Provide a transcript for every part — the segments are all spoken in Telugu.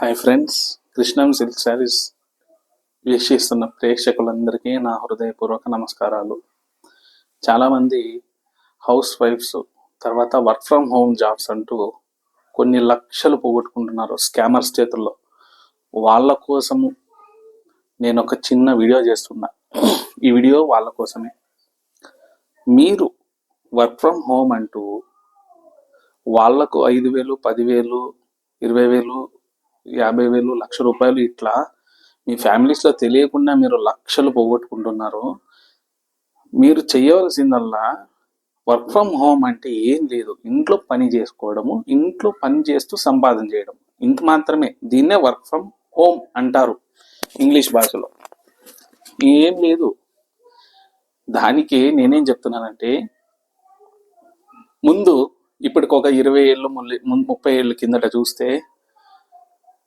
హాయ్ ఫ్రెండ్స్, కృష్ణం సిల్క్ శారీస్ వీక్షిస్తున్న ప్రేక్షకులందరికీ నా హృదయపూర్వక నమస్కారాలు. చాలామంది హౌస్ వైఫ్స్ తర్వాత వర్క్ ఫ్రమ్ హోమ్ జాబ్స్ అంటూ కొన్ని లక్షలు పోగొట్టుకుంటున్నారు స్కామర్స్ చేతుల్లో. వాళ్ళ కోసము నేను ఒక చిన్న వీడియో చేస్తున్నా. ఈ వీడియో వాళ్ళ కోసమే. మీరు వర్క్ ఫ్రమ్ హోమ్ అంటూ వాళ్లకు 5,000, 10,000, 20,000, 50,000, ₹1,00,000 ఇట్లా మీ ఫ్యామిలీస్లో తెలియకుండా మీరు లక్షలు పోగొట్టుకుంటున్నారు. మీరు చేయవలసిందల్లా వర్క్ ఫ్రమ్ హోమ్ అంటే ఏం లేదు, ఇంట్లో పని చేసుకోవడము, ఇంట్లో పని చేస్తూ సంపాదన చేయడం, ఇంత మాత్రమే. దీన్నే వర్క్ ఫ్రమ్ హోమ్ అంటారు ఇంగ్లీష్ భాషలో. ఏం లేదు. దానికి నేనేం చెప్తున్నానంటే, ముందు ఇప్పటికి ఒక 20 ఏళ్ళు 30 ఏళ్ళ కిందట చూస్తే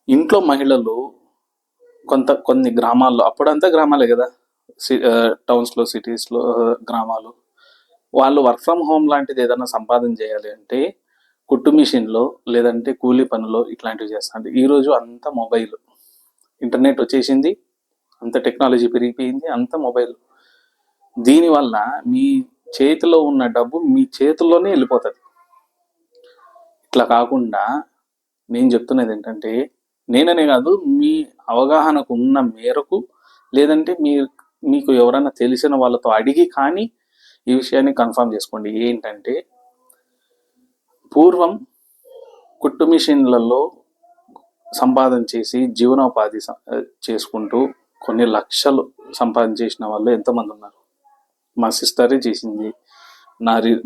ఇంట్లో మహిళలు కొన్ని గ్రామాల్లో, అప్పుడంతా గ్రామాలే కదా, టౌన్స్లో, సిటీస్లో గ్రామాలు, వాళ్ళు వర్క్ ఫ్రమ్ హోమ్ లాంటిది ఏదైనా సంపాదన చేయాలి అంటే కుట్టు మిషన్లో లేదంటే కూలీ పనులు ఇట్లాంటివి చేస్తాండి. ఈరోజు అంత మొబైల్, ఇంటర్నెట్ వచ్చేసింది, అంత టెక్నాలజీ పెరిగిపోయింది, అంత మొబైల్. దీనివల్ల మీ చేతిలో ఉన్న డబ్బు మీ చేతుల్లోనే వెళ్ళిపోతుంది. ఇట్లా కాకుండా నేను చెప్తున్నది ఏంటంటే, నేననే కాదు, మీ అవగాహనకు ఉన్న మేరకు లేదంటే మీకు ఎవరైనా తెలిసిన వాళ్ళతో అడిగి కానీ ఈ విషయాన్ని కన్ఫర్మ్ చేసుకోండి. ఏంటంటే, పూర్వం కుట్టు మిషన్లలో సంపాదన చేసి జీవనోపాధి చేసుకుంటూ కొన్ని లక్షలు సంపాదన చేసిన వాళ్ళు ఎంతోమంది ఉన్నారు. మా సిస్టరే చేసింది,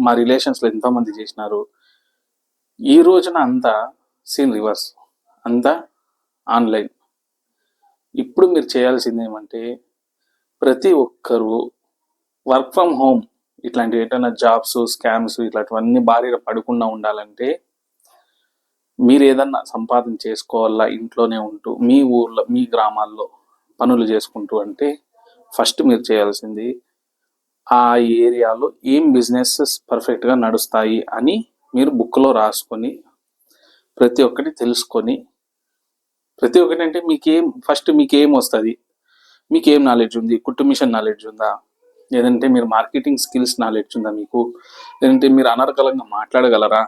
మా రిలేషన్స్లో ఎంతోమంది చేసినారు. ఈ రోజున అంతా సీన్ రివర్స్, అంతా ఆన్లైన్. ఇప్పుడు మీరు చేయాల్సింది ఏమంటే, ప్రతి ఒక్కరూ వర్క్ ఫ్రమ్ హోమ్ ఇట్లాంటివి ఏదైనా జాబ్స్, స్కామ్స్ ఇట్లాంటివన్నీ బారిన పడకుండా ఉండాలంటే మీరు ఏదన్నా సంపాదన చేసుకోవాలా ఇంట్లోనే ఉంటూ, మీ ఊర్లో, మీ గ్రామాల్లో పనులు చేసుకుంటూ అంటే, ఫస్ట్ మీరు చేయాల్సింది ఆ ఏరియాలో ఏం బిజినెసెస్ పర్ఫెక్ట్గా నడుస్తాయి అని మీరు బుక్లో రాసుకొని ప్రతి ఒక్కటి తెలుసుకొని, ప్రతి ఒక్కటి అంటే మీకేం వస్తుంది, మీకేం నాలెడ్జ్ ఉంది, కుట్టు మిషన్ నాలెడ్జ్ ఉందా, లేదంటే మీరు మార్కెటింగ్ స్కిల్స్ నాలెడ్జ్ ఉందా మీకు, లేదంటే మీరు అనర్గళంగా మాట్లాడగలరా,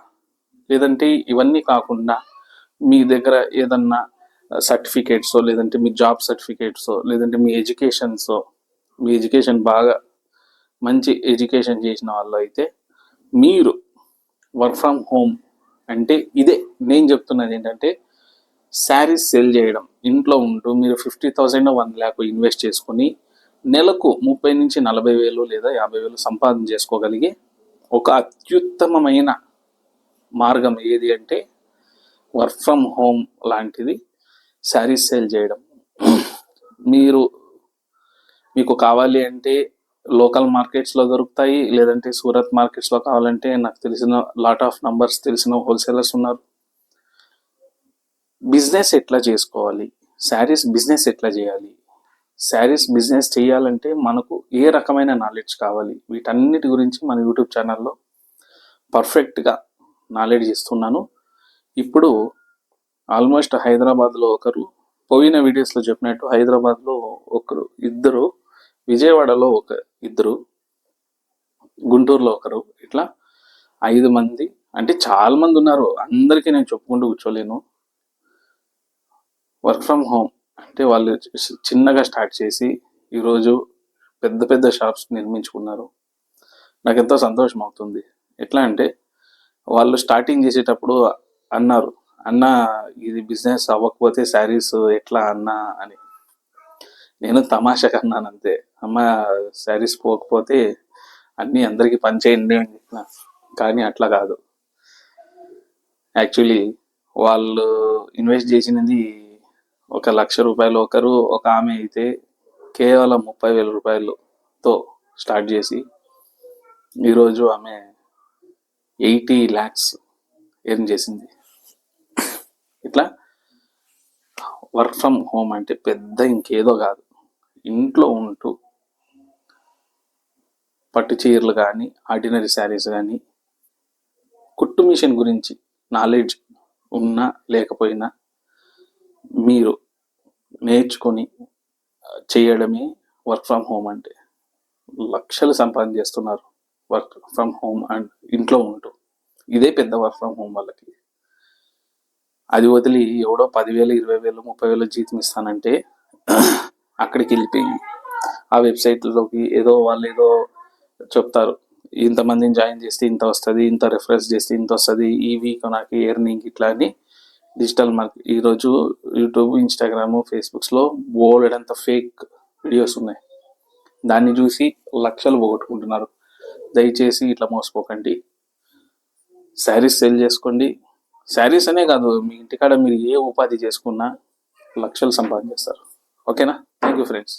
లేదంటే ఇవన్నీ కాకుండా మీ దగ్గర ఏదన్నా సర్టిఫికేట్సో, లేదంటే మీ జాబ్ సర్టిఫికేట్సో, లేదంటే మీ ఎడ్యుకేషన్ బాగా మంచి ఎడ్యుకేషన్ చేసిన వాళ్ళు అయితే మీరు వర్క్ ఫ్రమ్ హోమ్ అంటే ఇదే. నేను చెప్తున్నది ఏంటంటే, శారీస్ సేల్ చేయడం, ఇంట్లో ఉంటూ మీరు 50,000 1,00,000 ఇన్వెస్ట్ చేసుకుని నెలకు 30,000 నుంచి 40,000 లేదా 50,000 సంపాదన చేసుకోగలిగే ఒక అత్యుత్తమమైన మార్గం ఏది అంటే వర్క్ ఫ్రమ్ హోమ్ లాంటిది శారీస్ సేల్ చేయడం. మీకు కావాలి అంటే లోకల్ మార్కెట్స్లో దొరుకుతాయి, లేదంటే సూరత్ మార్కెట్స్లో కావాలంటే నాకు తెలిసిన లాట్ ఆఫ్ నంబర్స్ తెలిసిన హోల్సేలర్స్ ఉన్నారు. బిజినెస్ ఎట్లా చేసుకోవాలి, శారీస్ బిజినెస్ ఎట్లా చేయాలి, శారీస్ బిజినెస్ చేయాలంటే మనకు ఏ రకమైన నాలెడ్జ్ కావాలి, వీటన్నిటి గురించి మన యూట్యూబ్ ఛానల్లో పర్ఫెక్ట్గా నాలెడ్జ్ ఇస్తున్నాను. ఇప్పుడు ఆల్మోస్ట్ హైదరాబాద్లో ఒకరు, పోయిన వీడియోస్లో చెప్పినట్టు హైదరాబాద్లో ఇద్దరు, విజయవాడలో ఇద్దరు, గుంటూరులో ఒకరు, ఇట్లా 5 మంది, అంటే చాలా మంది ఉన్నారు. అందరికీ నేను చెప్పుకుంటూ కూర్చోలేను. వర్క్ ఫ్రమ్ హోమ్ అంటే వాళ్ళు చిన్నగా స్టార్ట్ చేసి ఈరోజు పెద్ద పెద్ద షాప్స్ నిర్మించుకున్నారు. నాకు ఎంతో సంతోషం అవుతుంది. ఎట్లా అంటే, వాళ్ళు స్టార్టింగ్ చేసేటప్పుడు అన్నారు, అన్న ఇది బిజినెస్ అవ్వకపోతే శారీస్ ఎట్లా అన్నా అని. నేను తమాషాగా అన్నాను అంతే, అమ్మ శారీస్ పోకపోతే అన్నీ అందరికీ పనిచేయండి అని చెప్పిన. కానీ అట్లా కాదు. యాక్చువల్లీ వాళ్ళు ఇన్వెస్ట్ చేసినది ₹1,00,000 ఒకరు, ఒక ఆమె అయితే కేవలం ₹30,000తో స్టార్ట్ చేసి ఈరోజు ఆమె 80 lakhs ఎర్న్ చేసింది. ఇట్లా వర్క్ ఫ్రమ్ హోమ్ అంటే పెద్ద ఇంకేదో కాదు, ఇంట్లో ఉంటూ పట్టు చీరలు కానీ, ఆర్డినరీ శారీస్ కానీ, కుట్టు మిషన్ గురించి నాలెడ్జ్ ఉన్నా లేకపోయినా మీరు నేర్చుకొని చేయడమే వర్క్ ఫ్రమ్ హోమ్ అంటే. లక్షలు సంపాదన చేస్తున్నారు వర్క్ ఫ్రమ్ హోమ్ అండ్ ఇంట్లో ఉంటూ. ఇదే పెద్ద వర్క్ ఫ్రమ్ హోమ్ వాళ్ళకి. అది వదిలి ఎవడో 10,000, 20,000, 30,000 జీతం ఇస్తానంటే అక్కడికి వెళ్ళిపోయి ఆ వెబ్సైట్లోకి వాళ్ళు ఏదో చెప్తారు, ఇంతమందిని జాయిన్ చేస్తే ఇంత వస్తుంది, ఇంత రెఫరెన్స్ చేస్తే ఇంత వస్తుంది, ఈ వీక్ నాకు ఎర్నింగ్ ఇట్లా అని. డిజిటల్ మార్కెట్ ఈరోజు యూట్యూబ్, ఇన్స్టాగ్రామ్, ఫేస్బుక్స్లో బోలెడంత ఫేక్ వీడియోస్ ఉన్నాయి. దాన్ని చూసి లక్షలు పోగొట్టుకుంటున్నారు. దయచేసి ఇట్లా మోసపోకండి. శారీస్ సేల్ చేసుకోండి. శారీస్ అనే కాదు, మీ ఇంటికాడ మీరు ఏ ఉపాధి చేసుకున్నా లక్షలు సంపాదించేస్తారు. ఓకేనా? Thank you friends.